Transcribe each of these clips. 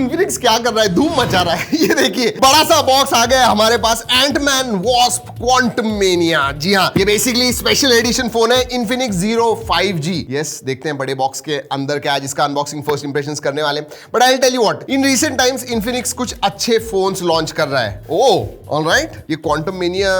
Infinix क्या कर रहा है, धूम मचा रहा है। ये देखिए बड़ा सा बॉक्स आ गया हमारे पास, एंटमैन वॉस्प क्वांटममेनिया। जी हाँ, ये बेसिकली स्पेशल एडिशन फोन है इन्फिनिक्स ज़ीरो 5G। यस, देखते हैं बड़े बॉक्स के अंदर क्या है, जिसका अनबॉक्सिंग फर्स्ट इंप्रेशंस करने वाले। But I will tell you what, in recent times Infinix कुछ अच्छे फोन्स लॉन्च कर रहा है। ओह ऑलराइट, ये क्वांटममेनिया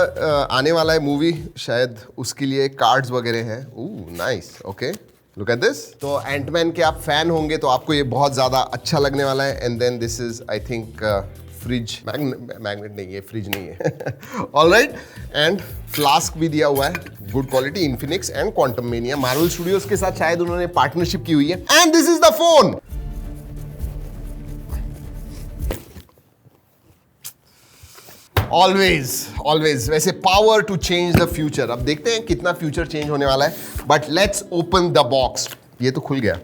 आने वाला है मूवी, शायद उसके लिए कार्ड्स वगैरह हैं। Oh nice, okay look at this. तो एंटमैन के आप फैन होंगे तो आपको ये बहुत ज्यादा अच्छा लगने वाला है। And then this is I think fridge, magnet नहीं है, फ्रिज नहीं है। ऑलराइट, एंड फ्लास्क भी दिया हुआ है, good quality, Infinix and Quantumania, Marvel Studios के साथ शायद उन्होंने पार्टनरशिप की हुई है। And this is the phone. Always वैसे power to change the future. अब देखते हैं कितना फ्यूचर चेंज होने वाला है, but let's open the box. ये तो खुल गया।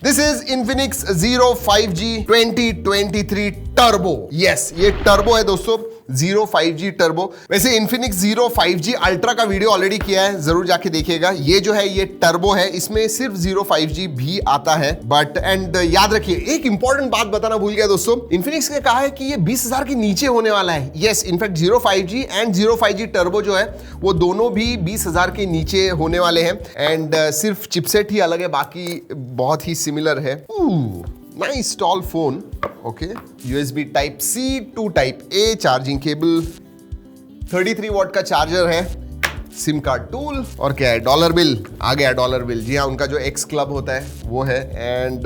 This is Infinix zero 5G 2023 turbo. Yes, ये टर्बो है दोस्तों, ज़ीरो 5G टर्बो। वैसे इन्फिनिक्स ज़ीरो 5G अल्ट्रा का वीडियो ऑलरेडी किया है, जरूर जाके देखिएगा। ये जो है ये टर्बो है, इसमें सिर्फ ज़ीरो 5G भी आता है। बट एंड याद रखिए, एक इंपॉर्टेंट बात बताना भूल गया दोस्तों, इन्फिनिक्स ने कहा है कि ये 20,000 के नीचे होने वाला है। Yes, in fact zero 5G and zero 5G turbo जो है वो दोनों भी 20,000 के नीचे होने वाले हैं। एंड सिर्फ चिपसेट ही अलग है, बाकी बहुत ही सिमिलर है। Nice tall phone. Okay, USB type C to type A charging cable, 33 watt का चार्जर है, सिम कार्ड टूल, और क्या है, डॉलर बिल आ गया। डॉलर बिल, जी हाँ, उनका जो एक्स क्लब होता है वो है। And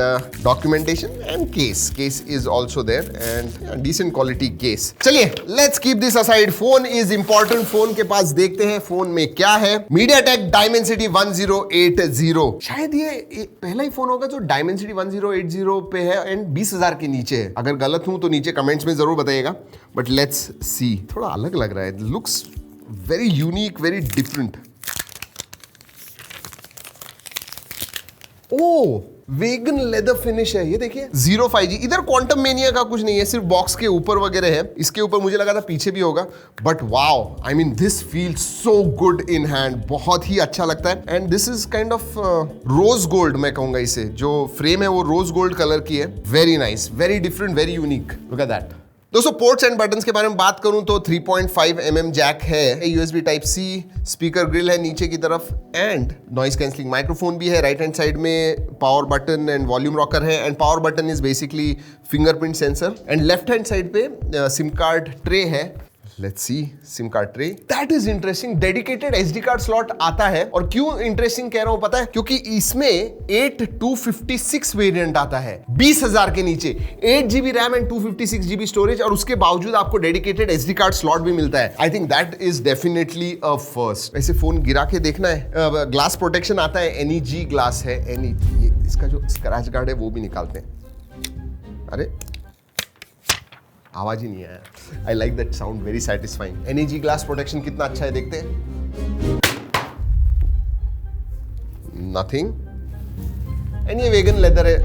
documentation and case is also there, and decent quality case. चलिए let's keep this aside, phone is important. Phone के पास देखते हैं फोन में क्या है। मीडियाटेक डायमेंसिटी 1080, शायद ये पहला ही फोन होगा जो डायमेंसिटी 1080 पे है एंड 20,000 के नीचे है। अगर गलत हूं तो नीचे कमेंट्स में जरूर बताइएगा, बट लेट्स सी। थोड़ा अलग लग रहा है, looks very unique, very different. Oh, vegan leather finish है, ये देखिए ज़ीरो 5G। इधर क्वांटममेनिया का कुछ नहीं है, सिर्फ बॉक्स के ऊपर वगैरह है। इसके ऊपर मुझे लगा था पीछे भी होगा, but wow, I mean this feels so good in hand, बहुत ही अच्छा लगता है। And this is kind of rose gold, मैं कहूंगा इसे, जो फ्रेम है वो रोज गोल्ड कलर की है। Very nice, very different, very unique. Look at that. दोस्तों पोर्ट्स एंड बटन्स के बारे में बात करूं तो 3.5 mm जैक है, USB type C, speaker grill है नीचे की तरफ, एंड नॉइस कैंसलिंग माइक्रोफोन भी है। राइट हैंड साइड में power button and volume rocker है, and power button is basically fingerprint sensor. And left hand side पे सिम कार्ड ट्रे है। Let's see, SIM card tray, that is interesting. Dedicated SD card slot आता है, और क्यों interesting कह रहा हूं पता है, क्योंकि इसमें 8256 वेरिएंट आता है 20,000 के नीचे, 8GB RAM and 256GB storage, और उसके बावजूद आपको डेडिकेटेड SD कार्ड स्लॉट भी मिलता है। I think that is definitely a first. ऐसे फोन गिरा के देखना है। ग्लास प्रोटेक्शन आता है, NEG ग्लास है, ये इसका जो स्क्रैच गार्ड है वो भी निकालते हैं। अरे आवाज ही नहीं आया। I like that sound, very satisfying. NEG glass protection कितना अच्छा है, देखते हैं। नथिंग। एंड ये वेगन लेदर है,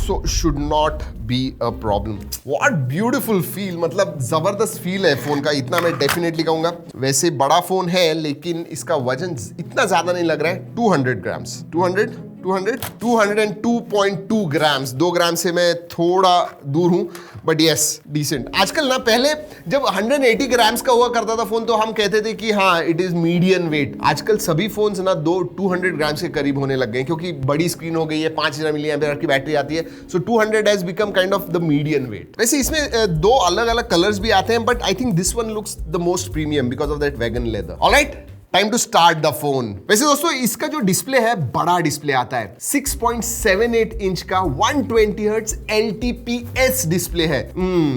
so should not be a problem. What beautiful feel, मतलब जबरदस्त फील है फोन का, इतना मैं डेफिनेटली कहूंगा। वैसे बड़ा फोन है, लेकिन इसका वजन इतना ज्यादा नहीं लग रहा है। 200 ग्राम्स, 202.2 ग्राम्स, 2 ग्राम से मैं थोड़ा दूर हूं, बट यस डिसेंट। आजकल ना, पहले जब 180 ग्राम्स का हुआ करता था फोन तो हम कहते थे कि हाँ इट इज मीडियम वेट। आजकल सभी फोन्स ना 200 ग्राम्स के करीब होने लग गए, क्योंकि बड़ी स्क्रीन हो गई है, 5000 mAh की बैटरी आती है, so 200 has become kind of the medium weight. वैसे इसमें दो अलग अलग कलर्स भी आते हैं, but I think this one looks the most premium because of that vegan leather. Alright, time to start the phone. वैसे दोस्तों इसका जो डिस्प्ले है, बड़ा डिस्प्ले आता है, 6.78 इंच का 120 हर्ट्ज LTPS डिस्प्ले है।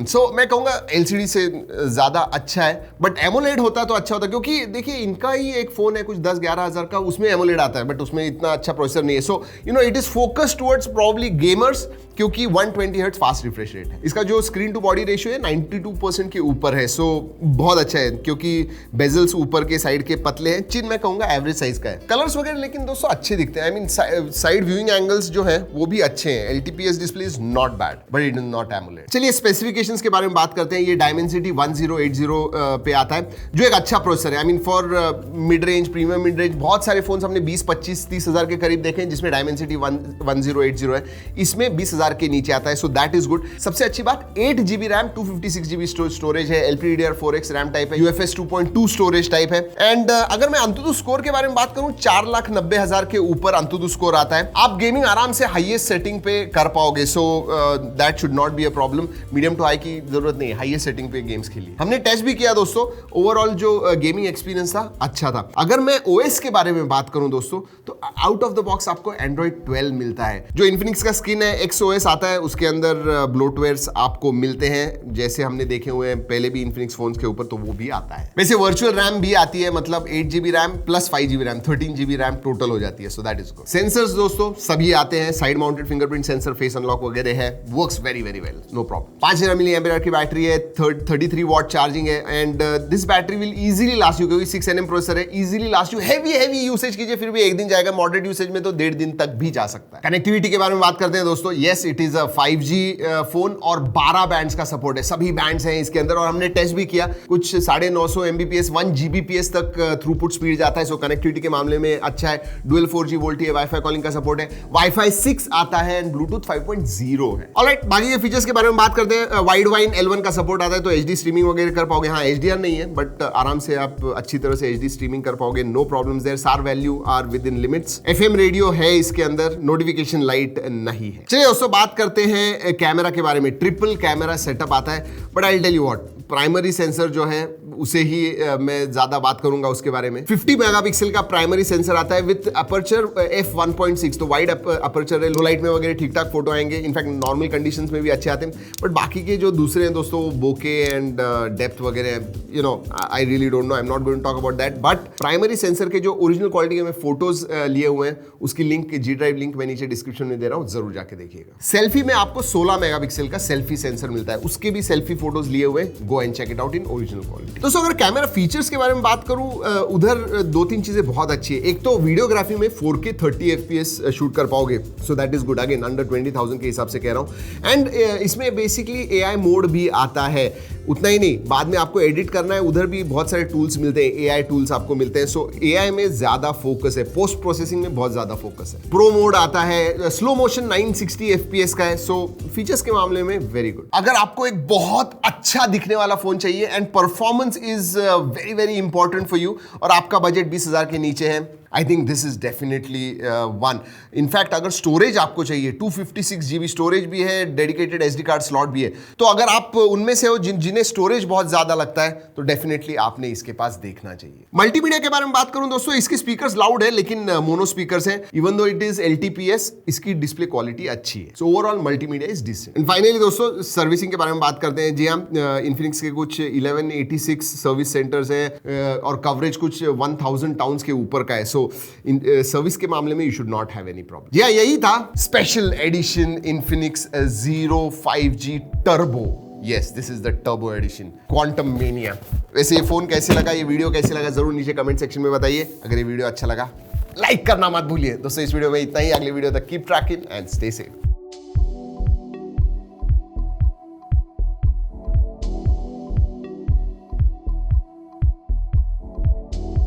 सो मैं कहूंगा LCD से ज्यादा अच्छा है, बट एमोलेड होता तो अच्छा होता, क्योंकि देखिए इनका ही एक फोन है कुछ 10-11 हजार का, उसमें एमोलेड आता है, बट उसमें इतना अच्छा प्रोसेसर नहीं है। So you know it is focused towards probably gamers, क्योंकि 120 हर्ट्ज फास्ट रिफ्रेश रेट है। इसका जो स्क्रीन टू बॉडी रेशियो है 92% के ऊपर है, सो बहुत अच्छा है, क्योंकि बेजल्स ऊपर के साइड के पतले हैं, चिन मैं कहूंगा एवरेज साइज का है। कलर्स वगैरह लेकिन दोस्तों अच्छे दिखते हैं, I mean side viewing angles जो है वो भी अच्छे हैं। LTPS display is not bad, but it is not AMOLED. चलिए स्पेसिफिकेशंस के बारे में बात करते हैं। ये डायमेंसिटी 1080 पे आता है, जो एक अच्छा प्रोसेसर है। I mean for mid range, premium mid range, बहुत सारे फोन हमने 20, 25, 30 हजार के करीब देखे हैं जिसमें डायमेंसिटी 1080 है। इसमें 20,000 1000 के नीचे आता है, सो दैट इज गुड। सबसे अच्छी बात 8 GB रैम 256 GB स्टोरेज है, LPDDR4X रैम टाइप है, UFS 2.2 स्टोरेज टाइप है। एंड अगर मैं अंतुतु स्कोर के बारे में बात करूं 4,90,000 के ऊपर अंतुतु स्कोर आता है। आप गेमिंग आराम से हाईएस्ट सेटिंग पे कर पाओगे, so that should not be a problem. Medium to high की जरूरत नहीं है, हाईएस्ट सेटिंग पे गेम्स खेलिए। हमने टेस्ट भी किया दोस्तों, ओवरऑल जो गेमिंग एक्सपीरियंस था अच्छा था। अगर मैं OS के बारे में बात करूं दोस्तों तो आउट ऑफ द बॉक्स आपको Android 12 मिलता है। जो Infinix का स्किन है XOS आता है, उसके अंदर ब्लोटवेयर्स आपको मिलते हैं, जैसे हमने देखे हुए हैं पहले भी Infinix फोन्स के ऊपर, तो वो भी आता है। वैसे वर्चुअल रैम भी आती है, मतलब 8 GB RAM plus 5 GB RAM 13 GB RAM total हो जाती है, so that is good. Sensors दोस्तों सभी आते हैं, side mounted fingerprint sensor, face unlock वगैरह है, works very very well, no problem. 5000 mAh की बैटरी है, 33 वॉट चार्जिंग है, and this battery will easily last you, क्योंकि 6nm प्रोसेसर है, easily last you. Heavy usage कीजिए फिर भी एक दिन जाएगा, मॉडरेट यूसेज में तो 1.5 दिन तक भी जा सकता है। कनेक्टिविटी के बारे में बात करते हैं दोस्तों, yes it is a 5G phone और 12 बैंड्स का सपोर्ट है, सभी बैंड्स हैं इसके अंदर, और हमने टेस्ट भी किया, कुछ 950 Mbps 1 Gbps तक थ्रूपुट स्पीड जाता है, सो कनेक्टिविटी के मामले में अच्छा है। डुअल 4G वोल्टी है, वाईफाई कॉलिंग का सपोर्ट है, वाईफाई 6 आता है एंड ब्लूटूथ 5.0 है। ऑलराइट, बाकी के फीचर्स के बारे में बात करते हैं। वाइड वाइन L1 का सपोर्ट आता है, तो HD स्ट्रीमिंग वगैरह कर पाओगे। हाँ HDR नहीं है, बट आराम से आप अच्छी तरह से HD स्ट्रीमिंग कर पाओगे, no problems there. SAR value are with in limits. FM radio है इसके अंदर, नोटिफिकेशन लाइट नहीं है। चलिए दोस्तों बात करते हैं कैमरा के बारे में। ट्रिपल कैमरा सेटअप आता है, but I tell you what, primary sensor जो है उसे ही मैं ज्यादा बात करूंगा उसके बारे में। 50 मेगापिक्सल का प्राइमरी सेंसर आता है विद अपर्चर f1.6, तो वाइड अपर्चर है, लो लाइट में वगैरह ठीक ठाक फोटो आएंगे, इनफैक्ट नॉर्मल कंडीशंस में भी अच्छे आते हैं। बट बाकी के जो दूसरे हैं दोस्तों, बोके एंड डेप्थ वगैरह, you know I really don't know, I am not going to talk about that. But primary sensor के जो ओरिजिनल क्वालिटी के मैं फोटोज लिए हुए हैं, उसकी लिंक, G ड्राइव लिंक मैं नीचे डिस्क्रिप्शन में दे रहा हूं, जरूर जाके देखिएगा। सेल्फी में आपको 16 मेगापिक्सल का सेल्फी सेंसर मिलता है, उसके भी सेल्फी फोटोज लिए हुए, go and check it out in original quality. दोस्तों अगर कैमरा फीचर्स के बारे में बात करूं, उधर 2-3 चीजें बहुत अच्छी है। एक तो वीडियोग्राफी में 4K 30 FPS शूट कर पाओगे, so that is good, again under 20,000 के हिसाब से कह रहा हूं। एंड इसमें बेसिकली AI मोड भी आता है। उतना ही नहीं, बाद में आपको एडिट करना है, उधर भी बहुत सारे टूल्स मिलते हैं, AI टूल्स आपको मिलते हैं, सो AI में ज्यादा फोकस है, पोस्ट प्रोसेसिंग में बहुत ज्यादा फोकस है। प्रो मोड आता है, स्लो मोशन 960 FPS का है, सो फीचर्स के मामले में वेरी गुड। अगर आपको एक बहुत अच्छा दिखने वाला फोन चाहिए and performance is very very important for you, और आपका बजट 20,000 के नीचे है, आई think this is definitely one. In fact अगर स्टोरेज आपको चाहिए, 256 GB स्टोरेज भी है, डेडिकेटेड SD कार्ड स्लॉट भी है, तो अगर आप उनमें से हो जिन्हें स्टोरेज बहुत ज्यादा लगता है, तो डेफिनेटली आपने इसके पास देखना चाहिए। मल्टीमीडिया के बारे में बात करूं दोस्तों, इसके स्पीकर्स लाउड है, लेकिन मोनो स्पीकर्स हैं, even though it is LTPS, इसकी डिस्प्ले क्वालिटी अच्छी है, so overall multimedia is decent. And finally दोस्तों सर्विसिंग के बारे में बात करते हैं। जी हाँ, इन्फिनिक्स के कुछ 1186 सर्विस सेंटर्स हैं और कवरेज कुछ 1000 टाउन्स के ऊपर का है, सो सर्विस के मामले में you should not have any problem. जी हाँ, यही था special edition Infinix Zero 5G turbo. Yes, this is the turbo edition, Quantumania. वैसे ये फोन कैसे लगा, ये वीडियो कैसे लगा, जरूर नीचे कमेंट सेक्शन में बताइए। अगर ये वीडियो अच्छा लगा लाइक करना मत भूलिए। दोस्तों इस वीडियो में इतना ही, अगले वीडियो तक keep trekking and stay safe.